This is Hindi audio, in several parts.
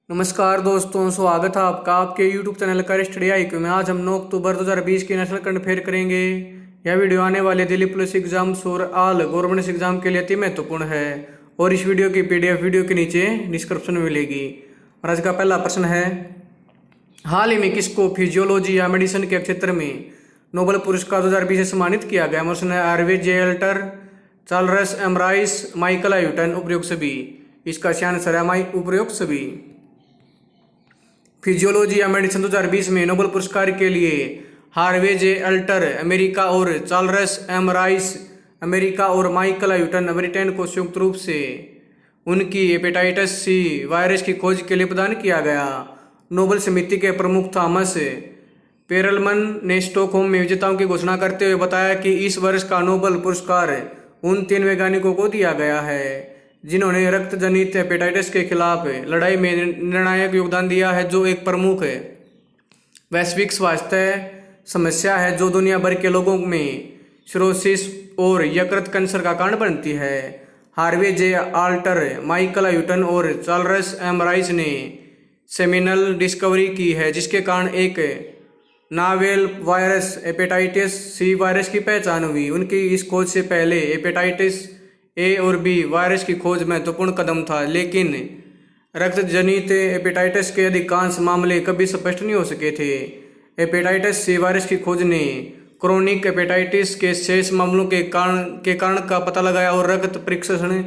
नमस्कार दोस्तों, स्वागत है आपका आपके YouTube चैनल का स्टडी IQ में। आज हम 9 अक्टूबर 2020 की नेशनल करंट अफेयर करेंगे। यह वीडियो आने वाले दिल्ली पुलिस एग्जाम्स और ऑल गवर्नमेंट एग्जाम के लिए अति महत्वपूर्ण है और इस वीडियो की PDF वीडियो के नीचे डिस्क्रिप्शन में मिलेगी। और आज का पहला प्रश्न है, हाल ही में किसको फिजियोलॉजी या मेडिसिन के क्षेत्र में नोबेल पुरस्कार 2020 से सम्मानित किया गया? प्रश्न है Harvey J Alter, Charles M Rice, Michael Houghton, उपयुक्त सभी। इसका सही आंसर है उपयुक्त सभी। फिजियोलॉजी या मेडिसिन 2020 में नोबेल पुरस्कार के लिए हार्वे जे अल्टर अमेरिका और चार्ल्स एम राइस अमेरिका और माइकल ह्यूटन ब्रिटेन को संयुक्त रूप से उनकी हेपेटाइटिस सी वायरस की खोज के लिए प्रदान किया गया। नोबेल समिति के प्रमुख थॉमस पेरलमन ने स्टॉकहोम में विजेताओं की घोषणा करते हुए बताया कि इस वर्ष का नोबेल पुरस्कार उन 3 वैज्ञानिकों को दिया गया है जिन्होंने रक्त जनित हेपेटाइटिस के खिलाफ लड़ाई में निर्णायक योगदान दिया है, जो एक प्रमुख वैश्विक स्वास्थ्य समस्या है जो दुनिया भर के लोगों में सिरोसिस और यकृत कैंसर का कारण बनती है। Harvey J Alter, Michael Houghton और चार्ल्स एम राइस ने सेमिनल डिस्कवरी की है जिसके कारण एक novel virus hepatitis C virus की पहचान हुई। उनकी इस खोज से पहले हेपेटाइटिस ए और बी वायरस की खोज महत्वपूर्ण कदम था, लेकिन रक्त जनित हेपेटाइटिस के अधिकांश मामले कभी स्पष्ट नहीं हो सके थे। हेपेटाइटिस सी वायरस की खोज ने क्रोनिक हेपेटाइटिस के शेष मामलों के कारण का पता लगाया और रक्त परीक्षण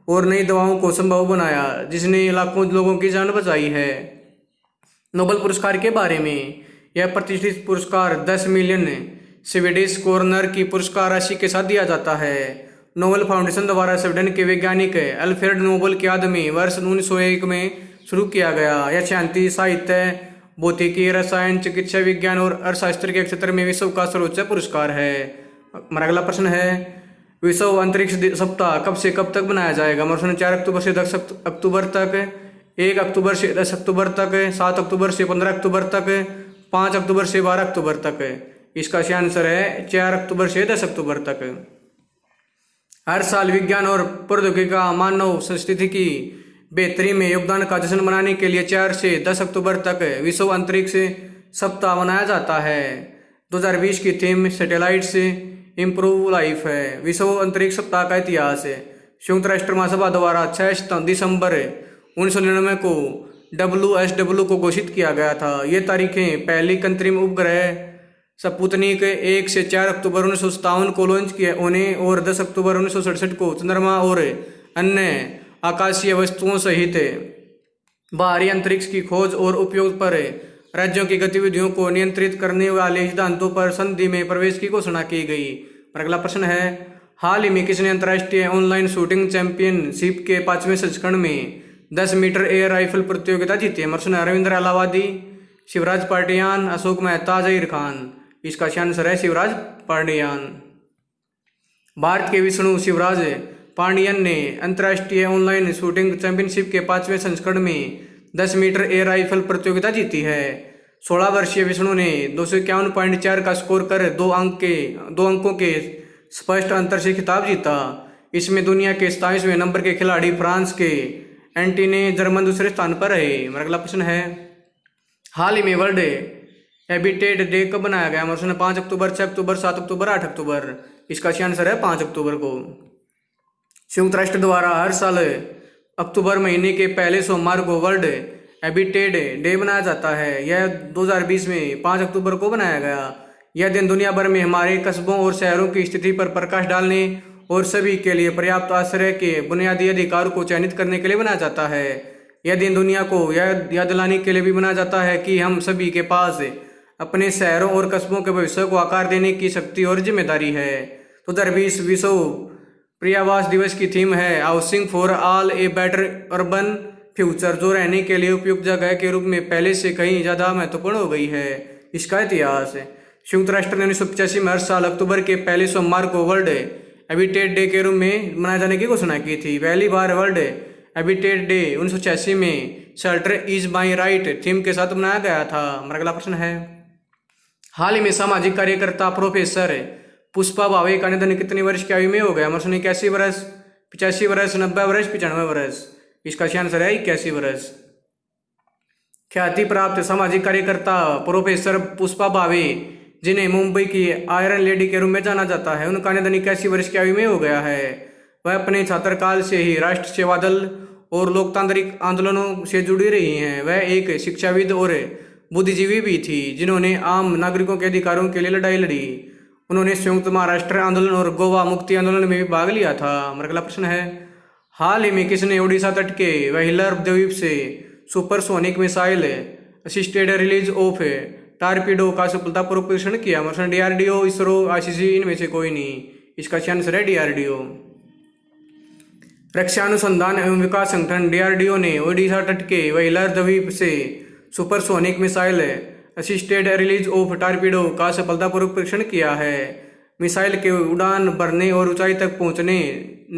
और नई दवाओं को संभव बनाया, जिसने लाखों लोगों की जान बचाई है। नोबेल पुरस्कार के बारे में, यह प्रतिष्ठित पुरस्कार 10 मिलियन स्वीडिश करोनर की पुरस्कार राशि के साथ दिया जाता है। नोबेल फाउंडेशन द्वारा स्वीडन के वैज्ञानिक अल्फ्रेड नोबेल की याद में वर्ष 1901 में शुरू किया गया। यह शांति, साहित्य, भौतिकी, रसायन, चिकित्सा विज्ञान और अर्थशास्त्र के क्षेत्र में विश्व का सर्वोच्च पुरस्कार है। हमारा अगला प्रश्न है, विश्व अंतरिक्ष सप्ताह कब से कब तक मनाया जाएगा? प्रश्न 4 अक्टूबर से 10 अक्टूबर तक, 1 अक्टूबर से 10 अक्टूबर तक, 7 अक्टूबर से 15 अक्टूबर तक, 5 अक्टूबर से 12 अक्टूबर तक। इसका सही आंसर है 4 अक्टूबर से 10 अक्टूबर तक। हर साल विज्ञान और प्रौद्योगिकी का मानव संस्कृति की बेहतरी में योगदान का जश्न मनाने के लिए 4 से 10 अक्टूबर तक विश्व अंतरिक्ष सप्ताह मनाया जाता है। 2020 की थीम सैटेलाइट्स इम्प्रूव लाइफ है। विश्व अंतरिक्ष सप्ताह का इतिहास है। संयुक्त राष्ट्र महासभा द्वारा 6 दिसंबर 1999 को WSW को घोषित किया गया था। ये तारीखें पहली कृत्रिम उपग्रह स्पुतनिक 1 से 4 अक्टूबर 1957 को लॉन्च किया उन्हें और 10 अक्टूबर 1967 को चंद्रमा और अन्य आकाशीय वस्तुओं सहित बाहरी अंतरिक्ष की खोज और उपयोग पर राज्यों की गतिविधियों को नियंत्रित करने वाले सिद्धांतों पर संधि में प्रवेश की घोषणा की गई। अगला प्रश्न है, हाल ही में किसने अंतर्राष्ट्रीय ऑनलाइन शूटिंग चैंपियनशिप के 5वें संस्करण में 10 मीटर एयर राइफल प्रतियोगिता जीती? प्रश्न रविंद्र अलावादी, शिवराज पाटियान, अशोक मेहता, जहीर खान। इसका सही आंसर है शिवराज पांडियान। भारत के विष्णु शिवराज पांडियन ने अंतर्राष्ट्रीय ऑनलाइन शूटिंग चैंपियनशिप के 5वें संस्करण में 10 मीटर एयर राइफल प्रतियोगिता जीती है। 16 वर्षीय विष्णु ने 251.4 का स्कोर कर 2 अंकों के स्पष्ट अंतर से खिताब जीता। इसमें दुनिया के 27वें नंबर के खिलाड़ी फ्रांस के एंटीने जर्मन दूसरे स्थान पर रहे। अगला प्रश्न है, हाल ही में वर्ल्ड हैबिटेट डे कब बनाया गया? प्रश्न 5 अक्टूबर, 6 अक्टूबर, 7 अक्टूबर, 8 अक्टूबर। इसका सही आंसर है 5 अक्टूबर को। संयुक्त राष्ट्र द्वारा हर साल अक्टूबर महीने के पहले सोमवार को वर्ल्ड हैबिटेट डे मनाया जाता है। यह 2020 में 5 अक्टूबर को बनाया गया। यह दिन दुनिया भर में हमारे कस्बों और शहरों की स्थिति पर प्रकाश डालने और सभी के लिए पर्याप्त आश्रय के बुनियादी अधिकार को चयनित करने के लिए बनाया जाता है। यह दिन दुनिया को यह याद दिलाने के लिए भी बनाया जाता है कि हम सभी के पास अपने शहरों और कस्बों के भविष्य को आकार देने की शक्ति और जिम्मेदारी है। 2020 विश्व पर्यावास दिवस की थीम है housing for all a better urban future, जो रहने के लिए उपयुक्त जगह के रूप में पहले से कहीं ज़्यादा महत्वपूर्ण हो गई है। इसका इतिहास है, संयुक्त राष्ट्र ने 1985 में हर साल अक्टूबर के पहले सोमवार को वर्ल्ड हैबिटेट डे के रूप में मनाए जाने की घोषणा की थी। पहली बार वर्ल्ड हैबिटेट डे 1986 में shelter is my right theme के साथ मनाया गया था। हमारा अगला प्रश्न है, हाल ही में सामाजिक कार्यकर्ता प्रोफेसर पुष्पा भावे का निधन कितने वर्ष की आयु में हो गया? प्रश्न 81 वर्ष, 85 वर्ष, 90 वर्ष, 95 वर्ष। इसका सही आंसर है 81 वर्ष। ख्याति प्राप्त सामाजिक कार्यकर्ता प्रोफेसर पुष्पा भावे, जिन्हें मुंबई की आयरन लेडी के रूप में जाना जाता है, उनका निधन 81 वर्ष की आयु में हो गया है। वह अपने छात्रकाल से ही राष्ट्र सेवा दल और लोकतांत्रिक आंदोलनों से जुड़ी रही हैं। वह एक शिक्षाविद और बुद्धिजीवी भी थी, जिन्होंने आम नागरिकों के अधिकारों के लिए लड़ाई लड़ी। उन्होंने संयुक्त महाराष्ट्र आंदोलन और गोवा मुक्ति आंदोलन में भी भाग लिया था। अगला प्रश्न है, हाल ही में किसने उड़ीसा तट के व्हीलर द्वीप से supersonic missile assisted release of torpedo का सफलतापूर्वक परीक्षण किया? DRDO, इसरो, ICC, इनमें से कोई नहीं। इसका आंसर है DRDO। रक्षा अनुसंधान एवं विकास संगठन DRDO ने ओडिशा तट के व्हीलर द्वीप से supersonic missile assisted release of torpedo का सफलतापूर्वक परीक्षण किया है। मिसाइल के उड़ान भरने और ऊंचाई तक पहुंचने,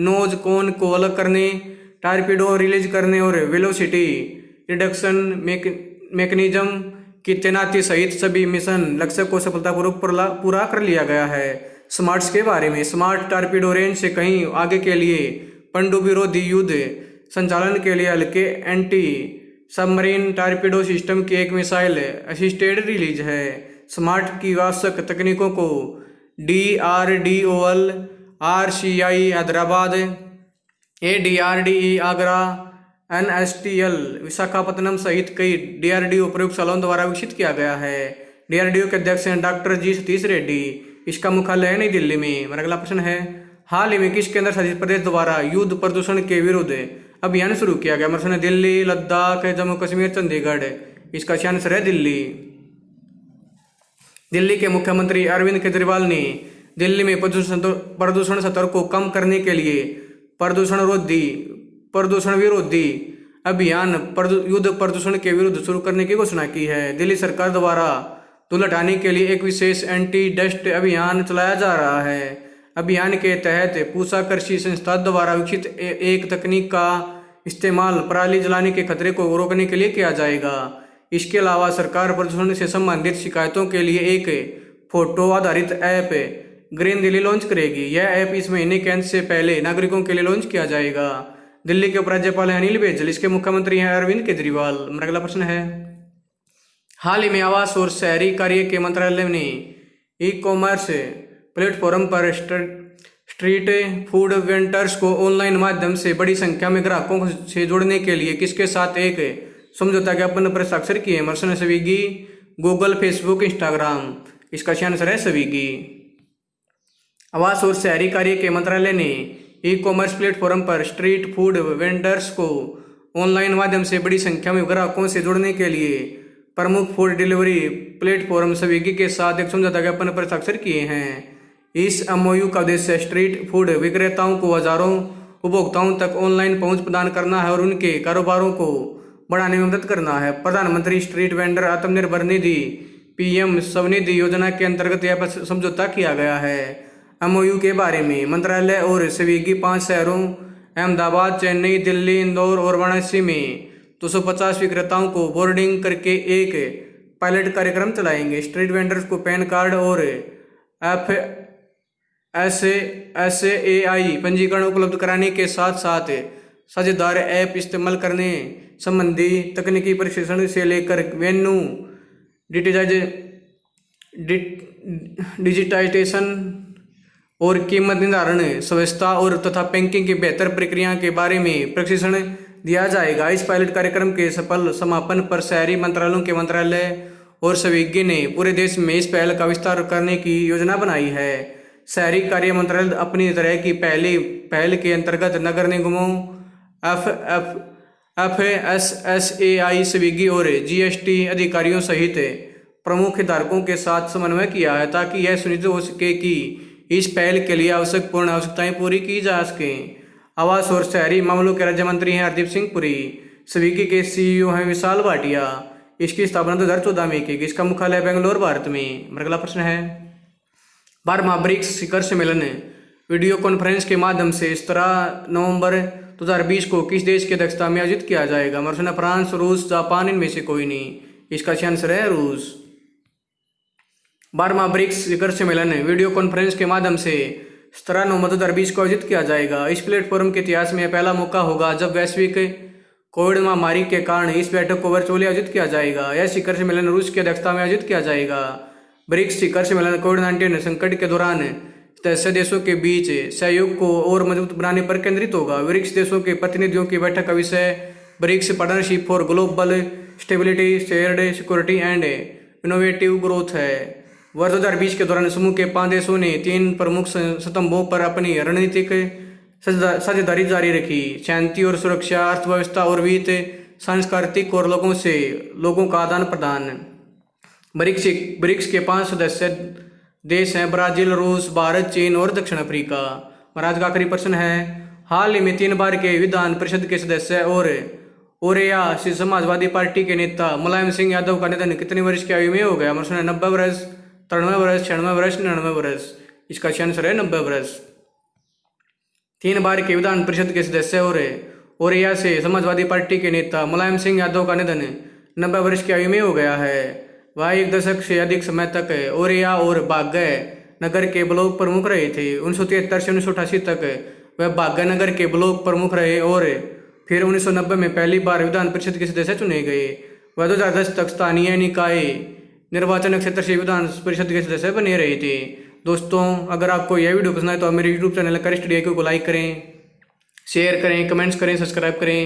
नोज कोन को अलग करने, टारपीडो रिलीज करने और वेलोसिटी रिडक्शन मैकेनिज्म की तैनाती सहित सभी मिशन लक्ष्य को सफलतापूर्वक पूरा कर लिया गया है। स्मार्ट्स के बारे में, स्मार्ट टारपीडो रेंज से कहीं आगे के लिए पनडुब्बी विरोधी युद्ध संचालन के लिए हल्के एंटी सबमरीन टारपीडो सिस्टम की एक मिसाइल असिस्टेड रिलीज है। स्मार्ट की आवश्यक तकनीकों को DRDOL, RCI Hyderabad, ADRDE Agra, NSTL Visakhapatnam सहित कई DRDO प्रयोगशालाओं द्वारा विकसित किया गया है। DRDO के अध्यक्ष हैं डॉक्टर G सतीश रेड्डी। इसका मुख्यालय है नई दिल्ली में। अगला प्रश्न है, हाल ही में किस केंद्र शासित प्रदेश द्वारा युद्ध प्रदूषण के विरुद्ध अभियान शुरू किया गया? प्रश्न है दिल्ली, लद्दाख, जम्मू कश्मीर, चंडीगढ़। इसका आंसर है दिल्ली। दिल्ली के मुख्यमंत्री अरविंद केजरीवाल ने दिल्ली में प्रदूषण स्तर को कम करने के लिए प्रदूषण विरोधी अभियान युद्ध प्रदूषण के विरुद्ध शुरू करने की घोषणा की है। दिल्ली सरकार द्वारा धूल हटाने के लिए एक विशेष एंटी डस्ट अभियान चलाया जा रहा है। अभियान के तहत पूसा कृषि संस्थान द्वारा विकसित एक तकनीक का इस्तेमाल पराली जलाने के खतरे को रोकने के लिए किया जाएगा। इसके अलावा सरकार प्रदूषण से संबंधित शिकायतों के लिए एक फोटो आधारित ऐप ग्रीन दिल्ली लॉन्च करेगी। यह ऐप इस महीने के अंत से पहले नागरिकों के लिए लॉन्च किया जाएगा। दिल्ली के उपराज्यपाल हैं अनिल बैजल। इसके मुख्यमंत्री हैं अरविंद केजरीवाल। अगला प्रश्न है, हाल ही में आवास और शहरी कार्य के मंत्रालय ने ई-कॉमर्स प्लेटफॉर्म पर स्ट्रीट फूड वेंडर्स को ऑनलाइन माध्यम से बड़ी संख्या में ग्राहकों से जोड़ने के लिए किसके साथ एक समझौता ज्ञापन पर हस्ताक्षर किए? मर्सन स्विगी, गूगल, फेसबुक, इंस्टाग्राम। इसका आंसर है स्विगी। आवास और शहरी कार्य के मंत्रालय ने ई-कॉमर्स प्लेटफॉर्म पर स्ट्रीट फूड वेंडर्स को ऑनलाइन माध्यम से बड़ी संख्या में ग्राहकों से जोड़ने के लिए प्रमुख फूड डिलीवरी प्लेटफॉर्म स्विगी के साथ एक समझौता ज्ञापन पर हस्ताक्षर किए हैं। इस MOU का उद्देश्य स्ट्रीट फूड विक्रेताओं को हजारों उपभोक्ताओं तक ऑनलाइन पहुंच प्रदान करना है और उनके कारोबारों को बढ़ाने में मदद करना है। प्रधानमंत्री street vendor Atmanirbhar Nidhi PM Svanidhi योजना के अंतर्गत यह समझौता किया गया है। MOU के बारे में, मंत्रालय और स्विगी 5 शहरों अहमदाबाद, चेन्नई, दिल्ली, इंदौर और वाराणसी में 250 विक्रेताओं को बोर्डिंग करके एक पायलट कार्यक्रम चलाएंगे। स्ट्रीट वेंडर्स को पैन कार्ड और FSSAI पंजीकरण उपलब्ध कराने के साथ साथ साझेदार ऐप इस्तेमाल करने संबंधी तकनीकी प्रशिक्षण से लेकर वेन्यू डिजिटाइजेशन और कीमत निर्धारण व्यवस्था और तथा बैंकिंग की बेहतर प्रक्रिया के बारे में प्रशिक्षण दिया जाएगा। इस पायलट कार्यक्रम के सफल समापन पर शहरी मंत्रालयों के मंत्रालय और स्विगी ने पूरे देश में इस पहल का विस्तार करने की योजना बनाई है। शहरी कार्य मंत्रालय अपनी तरह की पहली पहल के अंतर्गत नगर निगमों, FSSAI, स्विगी और GST अधिकारियों सहित प्रमुख हितधारकों के साथ समन्वय किया है ताकि यह सुनिश्चित हो सके कि इस पहल के लिए पूर्ण आवश्यकताएं पूरी की जा सकें। आवास और शहरी मामलों के राज्य मंत्री हैं हरदीप सिंह पुरी। स्विगी के CEO हैं विशाल भाटिया। इसकी स्थापना 2014 में की गई। इसका मुख्यालय बेंगलोर, भारत में। अगला प्रश्न है, 12वां ब्रिक्स शिखर सम्मेलन वीडियो कॉन्फ्रेंस के माध्यम से 17 नवंबर 2020 को किस देश की अध्यक्षता में आयोजित किया जाएगा? मर्सन फ्रांस, रूस, जापान, इनमें से कोई नहीं। इसका आंसर है रूस। 12वां ब्रिक्स शिखर सम्मेलन वीडियो कॉन्फ्रेंस के माध्यम से 17 नवंबर 2020 को आयोजित किया जाएगा। इस प्लेटफॉर्म के इतिहास में पहला मौका होगा जब वैश्विक कोविड महामारी के कारण इस बैठक को वर्चुअली आयोजित किया जाएगा। यह शिखर सम्मेलन रूस की अध्यक्षता में आयोजित किया जाएगा। ब्रिक्स शिखर सम्मेलन कोविड-19 संकट के दौरान सदस्य देशों के बीच सहयोग को और मजबूत बनाने पर केंद्रित होगा। ब्रिक्स देशों के प्रतिनिधियों की बैठक का विषय BRICS partnership for global stability, shared security and innovative growth है। वर्ष 2020 के दौरान समूह के 5 देशों ने 3 प्रमुख स्तंभों पर अपनी रणनीतिक साझेदारी जारी रखी: शांति और सुरक्षा, अर्थव्यवस्था और वित्त, सांस्कृतिक और लोगों का आदान प्रदान। ब्रिक्स के 5 सदस्य देश हैं ब्राजील, रूस, भारत, चीन और दक्षिण अफ्रीका। महाराज का आखिरी प्रश्न है, हाल ही में 3 बार के विधान परिषद के सदस्य और या समाजवादी पार्टी के नेता मुलायम सिंह यादव का निधन कितने वर्ष की आयु में हो गया? प्रश्न है 90 वर्ष, 93 वर्ष, 96 वर्ष, 99 वर्ष। इसका आंसर है 90 वर्ष। 3 बार के विधान परिषद के सदस्य और या से समाजवादी पार्टी के नेता मुलायम सिंह यादव का निधन 90 वर्ष की आयु में हो गया है। वह 1 दशक से अधिक समय तक ओरिया और भाग्य नगर के ब्लॉक प्रमुख रहे थे। 1973 से 1988 तक वह भाग्य नगर के ब्लॉक प्रमुख रहे और फिर 1990 में पहली बार विधान परिषद के सदस्य चुने गए। वह 2010 तक स्थानीय निकाय निर्वाचन क्षेत्र से विधान परिषद के सदस्य बने रहे थे। दोस्तों, अगर आपको यह वीडियो पसंद आए तो मेरे यूट्यूब चैनल करियर स्टडी को लाइक करें, शेयर करें, कमेंट्स करें, सब्सक्राइब करें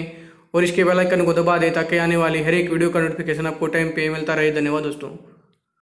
और इसके बेल आइकन को दबा दें ताकि आने वाली हर एक वीडियो का नोटिफिकेशन आपको टाइम पे मिलता रहे। धन्यवाद दोस्तों।